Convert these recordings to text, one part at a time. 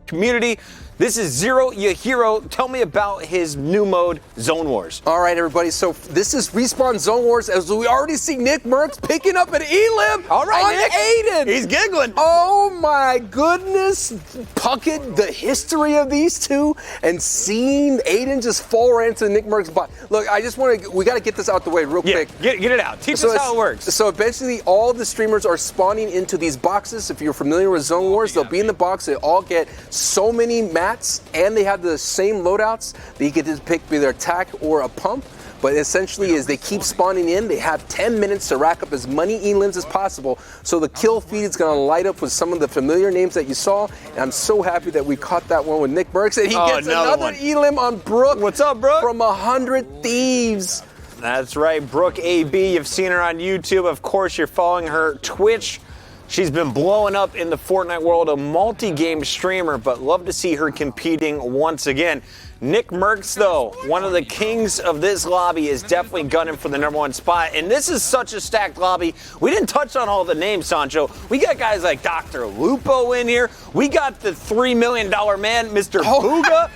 community. This is Zero Ya Hero. Tell me about his new mode, Zone Wars. All right, everybody. So this is Respawn Zone Wars, as we already see Nick Merckx picking up an Elim All right, on Nick. Aiden. He's giggling. Oh my goodness, Puckett, the history of these two, and seeing Aiden just fall right into Nick Merckx's bot. Look, I just want to, we got to get this out the way real quick. Get it out. Teach us how it works. So eventually all the streamers are spawning into these boxes. If you're familiar with Zone Wars, they'll be in the box. They all get so many mats, and they have the same loadouts that you can just pick either attack or a pump. But essentially, as they keep spawning in, they have 10 minutes to rack up as many elims as possible. So the kill feed is going to light up with some of the familiar names that you saw. And I'm so happy that we caught that one with Nick Merckx. And he gets another elim on Brooke. What's up, Brooke? From 100 Thieves. That's right, Brooke AB. You've seen her on YouTube. Of course, you're following her Twitch. She's been blowing up in the Fortnite world, a multi-game streamer, but love to see her competing once again. Nick Merckx, though, one of the kings of this lobby, is definitely gunning for the #1 spot. And this is such a stacked lobby. We didn't touch on all the names, Sancho. We got guys like Dr. Lupo in here. We got the $3 million man, Mr. Booga.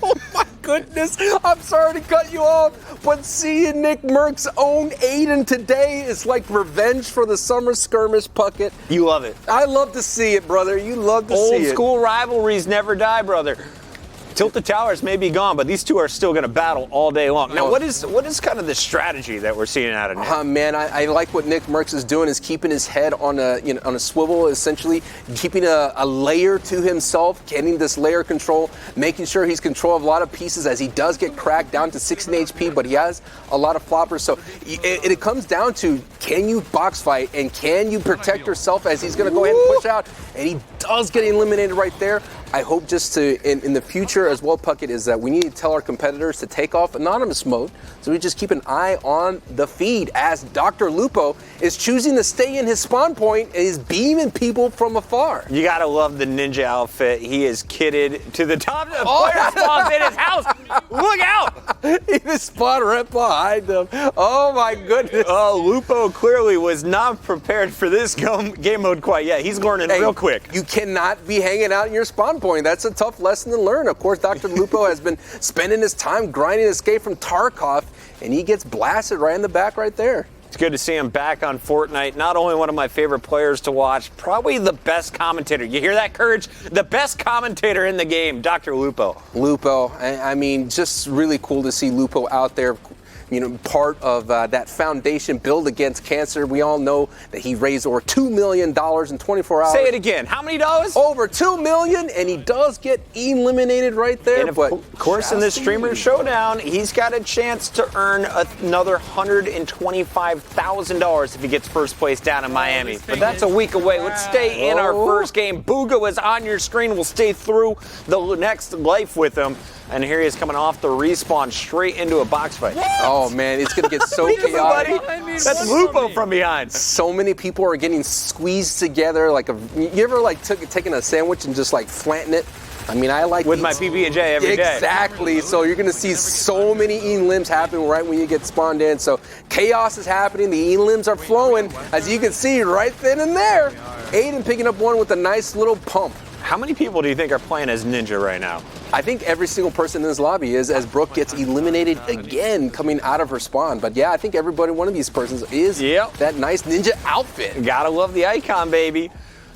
Oh my goodness, I'm sorry to cut you off, but seeing Nick Merckx own Aiden today is like revenge for the summer skirmish, Puckett. You love it. I love to see it, brother. You love to see it. Old school rivalries never die, brother. Tilted Towers may be gone, but these two are still going to battle all day long. Now, what is kind of the strategy that we're seeing out of Nick? Man, I like what Nick Merckx is doing, is keeping his head on a swivel, essentially keeping a layer to himself, getting this layer control, making sure he's control of a lot of pieces as he does get cracked down to 16 HP, but he has a lot of floppers. So it comes down to, can you box fight and can you protect yourself as he's going to go ahead and push out, and he does get eliminated right there. I hope just to, in the future as well, Puckett, is that we need to tell our competitors to take off anonymous mode, so we just keep an eye on the feed as Dr. Lupo is choosing to stay in his spawn point and is beaming people from afar. You gotta love the ninja outfit. He is kitted to the top of the player spawns in his house. Look out! He just spawned right behind him. Oh my goodness. Oh, Lupo clearly was not prepared for this game mode quite yet. He's learning real quick. You cannot be hanging out in your spawn point. That's a tough lesson to learn. Of course, Dr. Lupo has been spending his time grinding Escape from Tarkov, and he gets blasted right in the back right there. It's good to see him back on Fortnite. Not only one of my favorite players to watch, probably the best commentator. You hear that, Courage? The best commentator in the game, Dr. Lupo. Lupo, I mean, just really cool to see Lupo out there. You know, part of that foundation Build Against Cancer. We all know that he raised over $2 million in 24 hours. Say it again. How many dollars? Over $2 million, and he does get eliminated right there. And of course, in this streamer showdown, he's got a chance to earn another $125,000 if he gets first place down in Miami. But that's a week away. Let's stay in our first game. Booga is on your screen. We'll stay through the next life with him. And here he is coming off the respawn straight into a box fight. Oh man, it's gonna get so chaotic. That's Lupo from behind. So many people are getting squeezed together. Like you ever like taking a sandwich and just like flattening it? I mean, I like with my PB&J every day. Exactly. So you're going to see so many elims happen right when you get spawned in. So chaos is happening. The elims are flowing, as you can see right then and there. Aiden picking up one with a nice little pump. How many people do you think are playing as Ninja right now? I think every single person in this lobby is, as Brooke gets eliminated again coming out of her spawn. But yeah, I think everybody, one of these persons is that nice ninja outfit. Gotta love the icon, baby.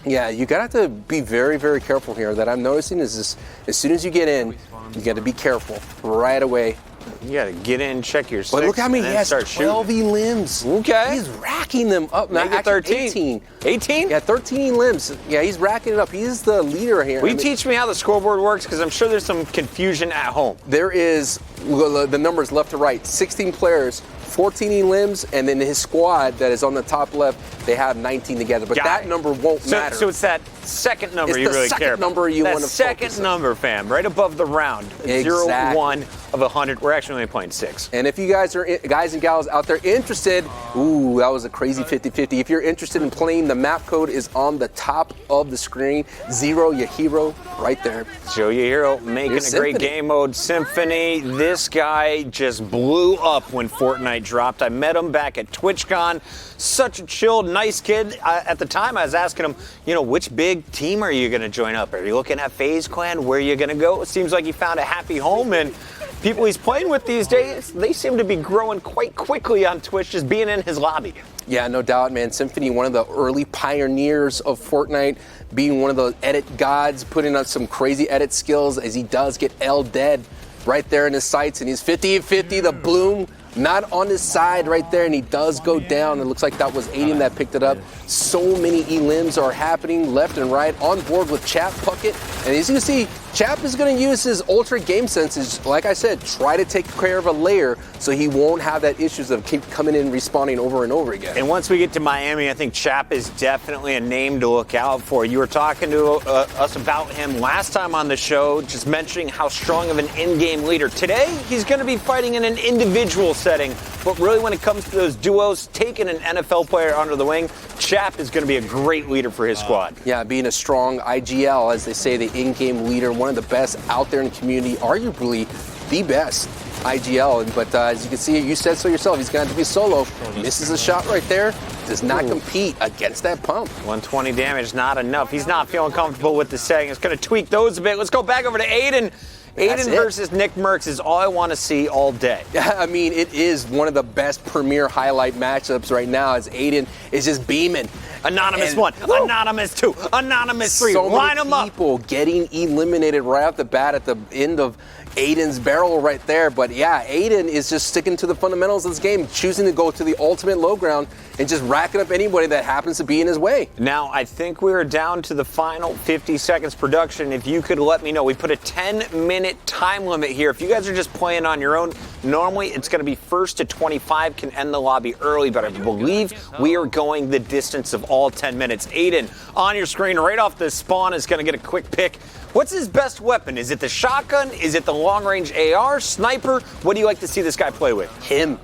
Yeah, you gotta have to be very, very careful here. That I'm noticing is this, as soon as you get in, you gotta be careful right away. You gotta get in, check your sticks, but look how many he has, start 12 elims. Okay. He's racking them up. Make it 13. 18? Yeah, 13 elims. Yeah, he's racking it up. He's the leader here. Will you teach me how the scoreboard works? Because I'm sure there's some confusion at home. There is, the numbers left to right, 16 players, 14 elims, and then his squad that is on the top left, they have 19 together. But that number won't matter. So it's that second number it's you really care about. Number you want to second number, fam, right above the round. Exactly. 0, 1. of 100. We're actually only playing 6. And if you guys and gals out there interested, ooh, that was a crazy 50-50. If you're interested in playing, the map code is on the top of the screen. Zero your hero right there. Show your hero making a great game mode. Symphony, this guy just blew up when Fortnite dropped. I met him back at TwitchCon. Such a chilled, nice kid. At the time, I was asking him, which big team are you going to join up? Are you looking at FaZe Clan? Where are you going to go? It seems like he found a happy home, and people he's playing with these days, they seem to be growing quite quickly on Twitch, just being in his lobby. Yeah, no doubt, man. Symphony, one of the early pioneers of Fortnite, being one of the edit gods, putting up some crazy edit skills as he does get L dead right there in his sights, and he's 50-50, the bloom not on his side right there, and he does go down. It looks like that was Aiden that picked it up. So many elims are happening left and right, on board with Chap Puckett. And as you can see, Chap is going to use his ultra game senses, like I said, try to take care of a layer so he won't have that issues of keep coming in and respawning over and over again. And once we get to Miami, I think Chap is definitely a name to look out for. You were talking to us about him last time on the show, just mentioning how strong of an in-game leader. Today, he's going to be fighting in an individual setting, but really when it comes to those duos, taking an NFL player under the wing, Chap is going to be a great leader for his squad. Yeah, being a strong IGL, as they say, the in-game leader, one of the best out there in the community, arguably the best IGL. But as you can see, you said so yourself, he's going to have to be solo. Misses a shot right there, does not compete against that pump. 120 damage, not enough. He's not feeling comfortable with the setting. It's going to tweak those a bit. Let's go back over to Aiden. Aiden versus Nick Mercs is all I want to see all day. I mean, it is one of the best premier highlight matchups right now as Aiden is just beaming. Anonymous 1, Anonymous 2, Anonymous 3. Line them up. People getting eliminated right off the bat at the end of Aiden's barrel right there. But yeah, Aiden is just sticking to the fundamentals of this game, choosing to go to the ultimate low ground and just racking up anybody that happens to be in his way. Now, I think we're down to the final 50 seconds production. If you could let me know, we put a 10-minute time limit here. If you guys are just playing on your own, normally it's going to be first to 25, can end the lobby early, but I believe we are going the distance of all 10 minutes. Aiden, on your screen, right off the spawn, is going to get a quick pick. What's his best weapon? Is it the shotgun? Is it the long-range AR? Sniper? What do you like to see this guy play with? Him.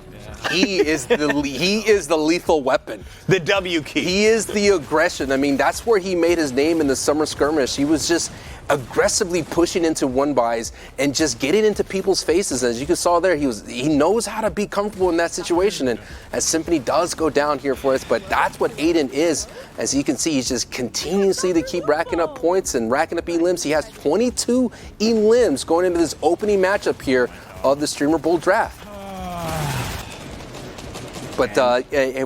He is the lethal weapon. The W key. He is the aggression. I mean, that's where he made his name in the summer skirmish. He was just aggressively pushing into one buys and just getting into people's faces. As you saw there, he knows how to be comfortable in that situation. And as Symphony does go down here for us, but that's what Aiden is. As you can see, he's just continuously to keep racking up points and racking up elims. He has 22 elims going into this opening matchup here of the Streamer Bowl draft. But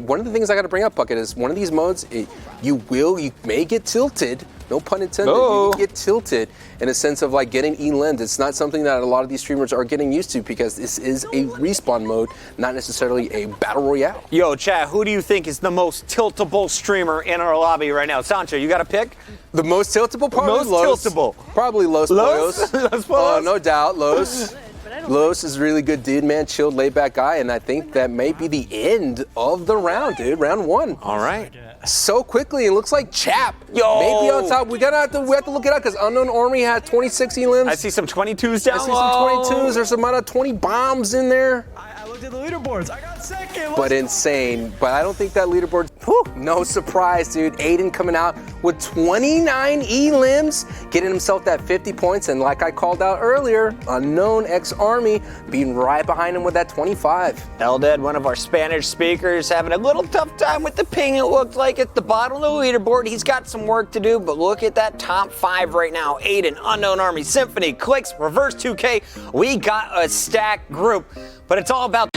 one of the things I got to bring up, Bucket, is one of these modes, you may get tilted. No pun intended. You get tilted in a sense of like getting elimed. It's not something that a lot of these streamers are getting used to because this is a respawn mode, not necessarily a battle royale. Yo, chat, who do you think is the most tiltable streamer in our lobby right now? Sancho, you got a pick? The most tiltable? Probably Los. Probably Los Pollos. Los Pollos? No doubt, Los. Los is a really good dude, man. Chilled, laid-back guy, and I think that may be the end of the round, dude. Round 1. All right. So quickly, it looks like Chap may be on top. We have to look it up because Unknown Army had 26 elims. I see some 22s down low. I see some 22s. There's about 20 bombs in there. I looked at the leaderboards. I got second. But insane. But I don't think that leaderboard. No surprise, dude. Aiden coming out with 29 elims, getting himself that 50 points. And like I called out earlier, Unknown X Army being right behind him with that 25. Eldad, one of our Spanish speakers, having a little tough time with the ping, it looked like, at the bottom of the leaderboard. He's got some work to do, but look at that top 5 right now. Aiden, Unknown Army, Symphony, Clicks, Reverse 2K. We got a stacked group, but it's all about